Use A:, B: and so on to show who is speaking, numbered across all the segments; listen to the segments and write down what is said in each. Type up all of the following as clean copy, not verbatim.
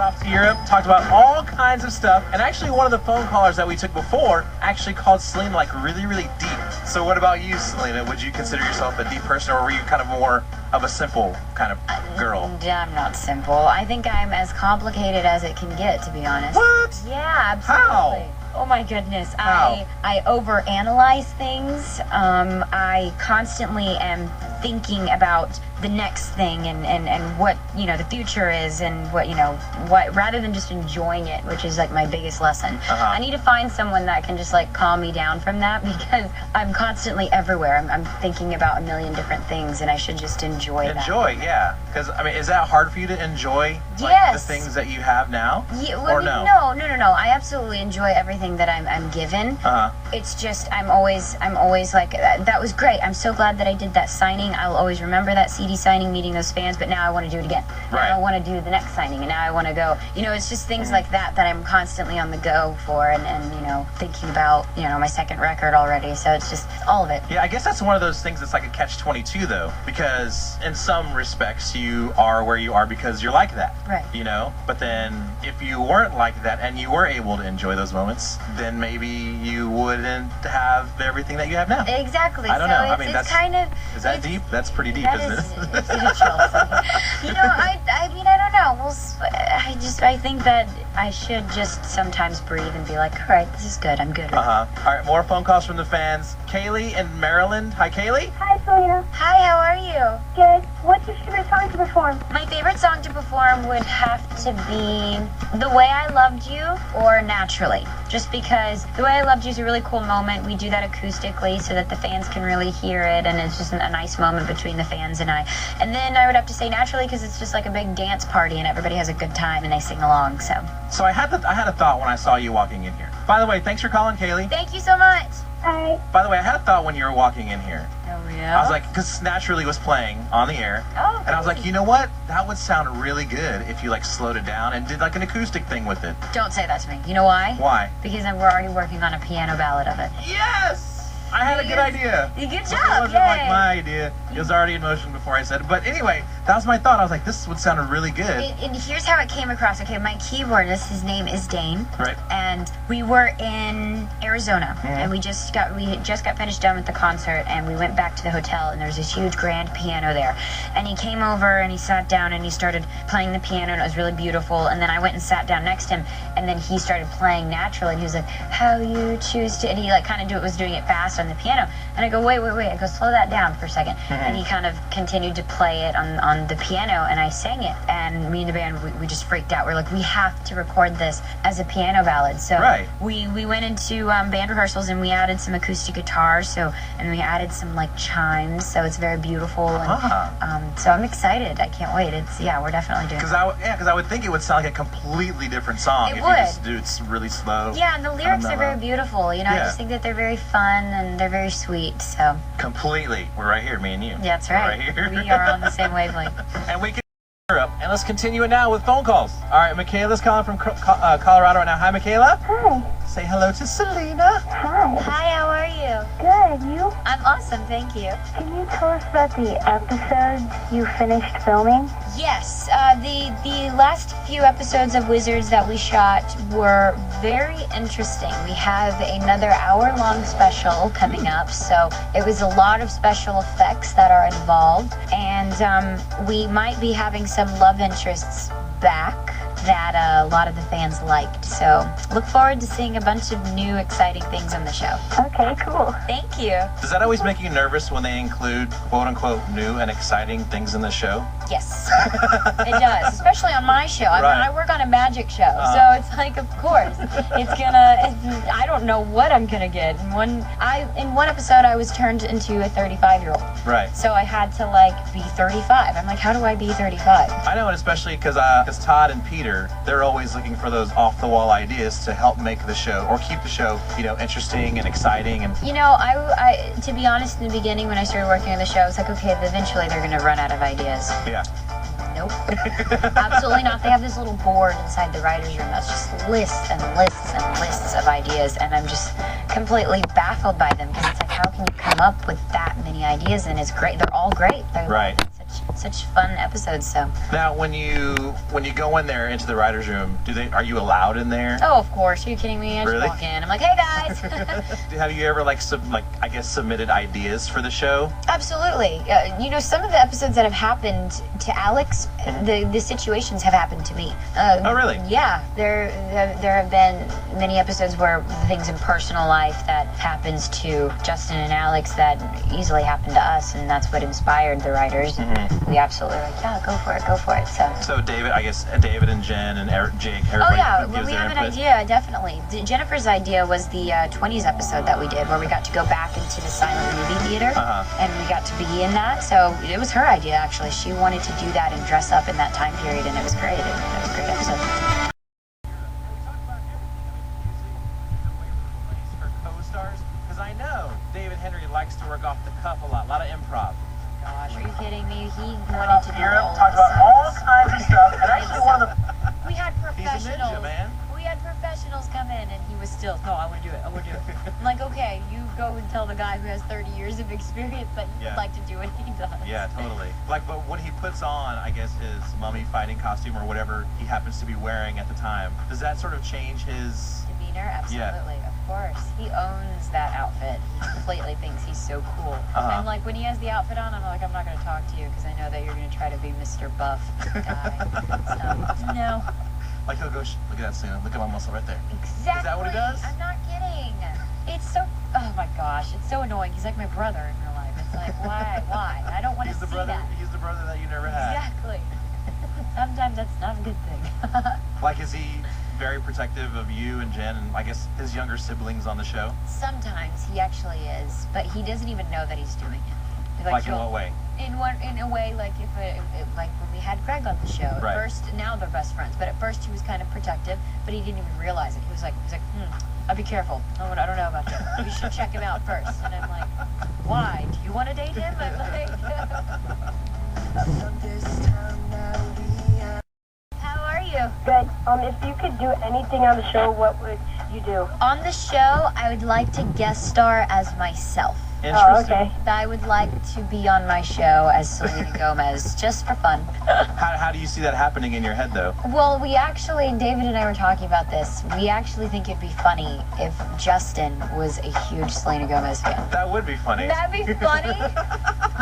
A: off to Europe, talked about all kinds of stuff, and actually one of the phone callers that we took before actually called Selena like really, really deep. So what about you, Selena? Would you consider yourself a deep person, or were you kind of more of a simple kind of girl?
B: I'm not simple. I think I'm as complicated as it can get, to be honest.
A: What?
B: Yeah, absolutely.
A: How?
B: Oh my goodness.
A: How?
B: I overanalyze things. I constantly am thinking about the next thing and what, you know, the future is and what, you know, what, rather than just enjoying it, which is like my biggest lesson. I need to find someone that can just like calm me down from that, because I'm constantly everywhere. I'm thinking about a million different things, and I should just enjoy that.
A: Enjoy, yeah. Because, I mean, is that hard for you to enjoy like,
B: Yes.
A: the things that you have now?
B: Yeah, well,
A: or no?
B: No. I absolutely enjoy everything that I'm given. It's just I'm always like, that was great. I'm so glad that I did that signing. I'll always remember that CD signing, meeting those fans. But now I want to do it again.
A: Right.
B: Now I want to do the next signing, and now I want to go. You know, it's just things like that that I'm constantly on the go for, and you know, thinking about, you know, my second record already. So it's just all of it.
A: Yeah, I guess that's one of those things that's like a catch-22 though, because in some respects you are where you are because you're like that.
B: Right.
A: You know, but then if you weren't like that and you were able to enjoy those moments, then maybe you wouldn't have everything that you have now.
B: Exactly.
A: I don't know. I mean,
B: it's
A: that's
B: kind of.
A: Is that deep? That's pretty deep,
B: That
A: isn't
B: is,
A: it?
B: it's Chelsea. You know, I mean, I don't know. I think that I should just sometimes breathe and be like, all right, this is good. I'm good.
A: All right, more phone calls from the fans. Kaylee in Maryland. Hi, Kaylee.
C: Hi, Selena.
B: Hi, how are you?
C: Good. What's your favorite song to perform?
B: My favorite song to perform would have to be The Way I Loved You or Naturally. Just because The Way I Loved You is a really cool moment. We do that acoustically so that the fans can really hear it, and it's just a nice moment between the fans and I. And then I would have to say Naturally, because it's just like a big dance party and everybody has a good time and they sing along. So
A: I had a thought when I saw you walking in here. By the way, thanks for calling, Kaylee.
B: thank you so much.
C: Hi.
A: By the way, I had a thought when you were walking in here.
B: Oh yeah.
A: I was like, because Naturally was playing on the air.
B: Oh,
A: And I was like, you know what? That would sound really good if you like slowed it down and did like an acoustic thing with it.
B: don't say that to me. You know why?
A: Why?
B: Because we're already working on a piano ballad of it.
A: Yes! I had a good idea.
B: Good
A: It
B: job.
A: wasn't like my idea. It was already in motion before I said it. But anyway, that was my thought. I was like, this would sound really good.
B: And here's how it came across. Okay, my keyboardist, his name is Dane.
A: Right.
B: And we were in Arizona, and we had just got finished done with the concert, and we went back to the hotel, and there was this huge grand piano there. And he came over and he sat down and he started playing the piano, and it was really beautiful. And then I went and sat down next to him, and then he started playing Naturally, and he was like, how you choose to, and he like kind of was doing it fast on the piano. And I go, wait. I go, slow that down for a second. And he kind of continued to play it on the piano, and I sang it. And me and the band, we just freaked out. We're like, we have to record this as a piano ballad. So
A: Right.
B: we went into band rehearsals, and we added some acoustic guitars. And we added some like chimes. So it's very beautiful. And so I'm excited. I can't wait. We're definitely doing it.
A: Because I would think it would sound like a completely different song
B: It
A: if
B: would.
A: you just do it really slow.
B: Yeah, and the lyrics are very
A: mellow.
B: beautiful. You know, I
A: Yeah.
B: just think that they're very fun and they're very sweet. So
A: Completely. We're right here, me and you.
B: yeah, that's
A: We're
B: right.
A: here.
B: We are on the same wavelength.
A: And we can up. And let's continue it now with phone calls. All right, Michaela's calling from Colorado right now. Hi, Michaela.
C: Hi.
A: Say hello to Selena.
C: Hi.
B: Hi, how are you?
C: Good. You?
B: I'm awesome, thank you.
C: Can you tell us about the episodes you finished filming?
B: Yes, the last few episodes of Wizards that we shot were very interesting. We have another hour-long special coming up, so it was a lot of special effects that are involved, and we might be having some love interests back that a lot of the fans liked. So look forward to seeing a bunch of new exciting things on the show.
C: Okay, cool.
B: Thank you.
A: Does that always make you nervous when they include quote-unquote new and exciting things in the show?
B: Yes, it does, especially on my show. I mean,
A: Right.
B: I work on a magic show, so it's like, of course, I don't know what I'm gonna get. In one episode, I was turned into a 35-year-old.
A: Right.
B: So I had to like be 35. I'm like, how do I be 35?
A: I know, and especially because Todd and Peter, they're always looking for those off-the-wall ideas to help make the show or keep the show, interesting and exciting. And
B: You know, I to be honest, in the beginning when I started working on the show, I was like, okay, eventually they're gonna run out of ideas.
A: yeah,
B: Nope. Absolutely not. They have this little board inside the writer's room that's just lists and lists and lists of ideas, and I'm just completely baffled by them, because it's like, how can you come up with that many ideas? And it's great. They're all great. They're
A: Right.
B: such fun episodes. So.
A: Now, when you go in there into the writers' room, are you allowed in there?
B: Oh, of course. Are you kidding me? I just
A: Really?
B: walk in. I'm like, hey guys.
A: Have you ever submitted ideas for the show?
B: Absolutely. Some of the episodes that have happened to Alex, the situations have happened to me.
A: Oh, really?
B: Yeah. There have been many episodes where things in personal life that happens to Justin and Alex that easily happened to us, and that's what inspired the writers. We absolutely were like, yeah, go for it. So
A: David, I guess David and Jen and Jake, everybody
B: oh yeah,
A: gives
B: when we
A: their
B: have an
A: input.
B: idea, definitely. Jennifer's idea was the 20s episode that we did, where we got to go back into the silent movie theater, and we got to be in that. So it was her idea, actually. She wanted to do that and dress up in that time period, and it was great. It was a great episode.
A: Because I know David Henry likes to work off the cuff a lot of improv.
B: Gosh, are you kidding me? He wanted to do all
A: talk
B: of
A: about
B: the
A: all
B: songs.
A: kinds of stuff, and actually one of the
B: We had
A: he's a
B: professionals.
A: ninja, man.
B: We had professionals come in, and he was still, no, I want to do it. I'm like, okay, you go and tell the guy who has 30 years of experience that you would like to do what he does.
A: Yeah, totally. But when he puts on, I guess, his mummy fighting costume or whatever he happens to be wearing at the time, does that sort of change his
B: Demeanor? Absolutely, of course. He owns that outfit. He completely thinks he's so cool. And like when he has the outfit on, I'm like, I'm not going to talk to you because I know that you're going to try to be Mr. Buff guy. So, no.
A: Like he'll go, look at that, Selena. Look at my muscle right there.
B: Exactly.
A: Is that what he does?
B: I'm not kidding. It's so, oh my gosh, it's so annoying. He's like my brother in real life. It's like, why? I don't want to see that.
A: He's the brother that you never had.
B: Exactly. Sometimes that's not a good thing.
A: Like, is he very protective of you and Jen and I guess his younger siblings on the show?
B: Sometimes he actually is, but he doesn't even know that he's doing it.
A: Like in what way?
B: In a way, like like when we had Greg on the show. At first, now they're best friends, but at first he was kind of protective, but he didn't even realize it. He was like, I'll be careful. I don't know about that. You should check him out first. And I'm like, why? Do you want to date him? I'm like, how are you?
C: Good. If you could do anything on the show, what would you do?
B: On the show, I would like to guest star as myself.
A: Interesting.
C: Oh, okay.
B: I would like to be on my show as Selena Gomez, just for fun.
A: How do you see that happening in your head, though?
B: Well, David and I were talking about this. We actually think it'd be funny if Justin was a huge Selena Gomez fan.
A: That would be funny.
B: That'd be funny.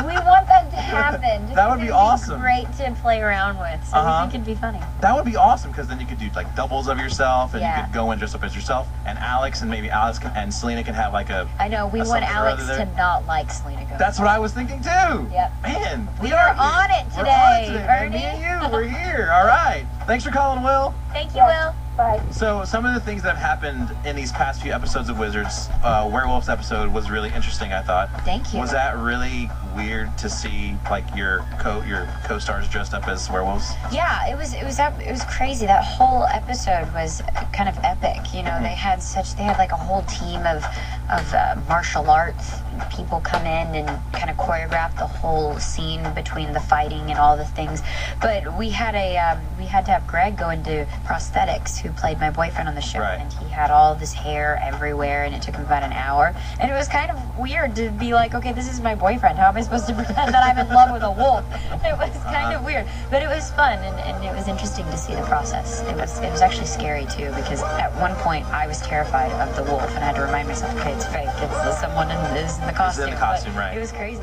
B: We want that to happen. Just
A: That would be awesome.
B: Great to play around with. So we think it'd be funny.
A: That would be awesome because then you could do like doubles of yourself, and
B: Yeah.
A: you could go and dress up as yourself. And Alex and maybe and Selena can have like a.
B: I know we
A: a
B: want
A: something or
B: Alex
A: other there.
B: to not like Selena Gomez.
A: That's what I was thinking too.
B: Yep.
A: Man,
B: We are on it
A: We're
B: today,
A: on it
B: Bernie.
A: man. Me and you, we're here. All right. Thanks for calling, Will.
B: Thank you, Will.
C: Bye.
A: So some of the things that have happened in these past few episodes of Wizards, Werewolves episode was really interesting, I thought.
B: Thank you.
A: Was that really weird to see like your co-stars dressed up as werewolves?
B: Yeah, it was crazy. That whole episode was kind of epic. You know, they had like a whole team of martial arts people come in and kind of choreograph the whole scene between the fighting and all the things. But we had to have Greg go into prosthetics, who played my boyfriend on the show, and he had all this hair everywhere, and it took him about an hour. And it was kind of weird to be like, okay, this is my boyfriend. How am I supposed to pretend that I'm in love with a wolf? It was kind of weird, but it was fun, and it was interesting to see the process. It was actually scary too, because at one point I was terrified of the wolf, and I had to remind myself, okay, it's fake. It's someone is in the costume.
A: It's in the costume,
B: but
A: right?
B: It was crazy.